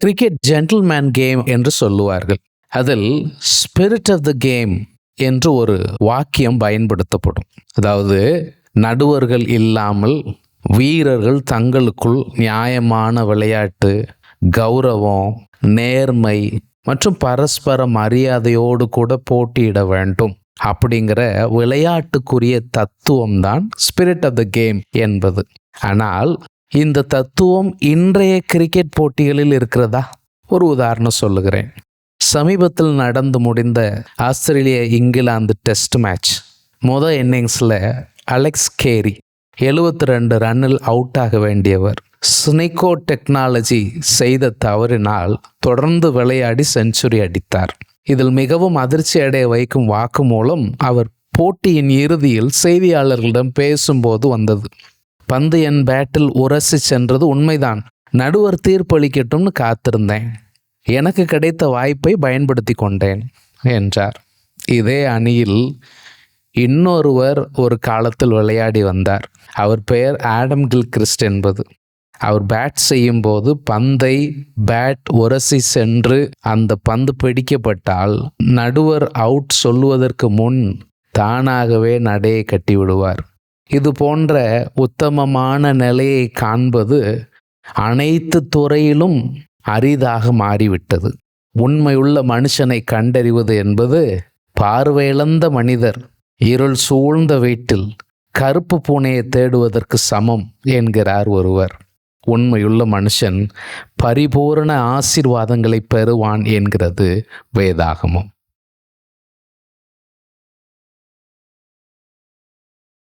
Cricket gentleman game என்று சொல்லுவார்கள். அதில் ஸ்பிரிட் ஆஃப் த கேம் என்று ஒரு வாக்கியம் பயன்படுத்தப்படும். அதாவது நடுவர்கள் இல்லாமல் வீரர்கள் தங்களுக்குள் நியாயமான விளையாட்டு, கௌரவம், நேர்மை மற்றும் பரஸ்பர மரியாதையோடு கூட போட்டியிட வேண்டும் அப்படிங்கிற விளையாட்டுக்குரிய தத்துவம் தான் ஸ்பிரிட் ஆஃப் த கேம் என்பது. ஆனால் இந்த தத்துவம் இன்றைய கிரிக்கெட் போட்டிகளில் இருக்கிறதா? ஒரு உதாரணம் சொல்லுகிறேன். சமீபத்தில் நடந்து முடிந்த ஆஸ்திரேலியா இங்கிலாந்து டெஸ்ட் மேட்ச் முதல் இன்னிங்ஸில் அலெக்ஸ் கேரி 72 ரன்னில் அவுட் ஆக வேண்டியவர் ஸ்னிக்கோ டெக்னாலஜி செய்த தவறினால் தொடர்ந்து விளையாடி செஞ்சுரி அடித்தார். இதில் மிகவும் அதிர்ச்சி அடைய வைக்கும் வாக்குமூலம் அவர் போட்டியின் இறுதியில் செய்தியாளர்களிடம் பேசும்போது வந்தது. பந்து என் பேட்டில் உரசி சென்றது உண்மைதான். நடுவர் தீர்ப்பளிக்கட்டும்னு காத்திருந்தேன். எனக்கு கிடைத்த வாய்ப்பை பயன்படுத்தி கொண்டேன் என்றார். இதே அணியில் இன்னொருவர் ஒரு காலத்தில் விளையாடி வந்தார். அவர் பெயர் ஆடம் கில்கிறிஸ்ட் என்பது. அவர் பேட் செய்யும் போது பந்தை பேட் உரசி சென்று அந்த பந்து பிடிக்கப்பட்டால் நடுவர் அவுட் சொல்லுவதற்கு முன் தானாகவே நடையை கட்டி விடுவார். இது போன்ற உத்தமமான நிலையை காண்பது அனைத்து துறையிலும் அரிதாக மாறிவிட்டது. உண்மையுள்ள மனுஷனை கண்டறிவது என்பது பார்வையிழந்த மனிதர் இருள் சூழ்ந்த வீட்டில் கருப்பு பூனையை தேடுவதற்கு சமம் என்கிறார் ஒருவர். உண்மையுள்ள மனுஷன் பரிபூரண ஆசீர்வாதங்களை பெறுவான் என்கிறது வேதாகமம்.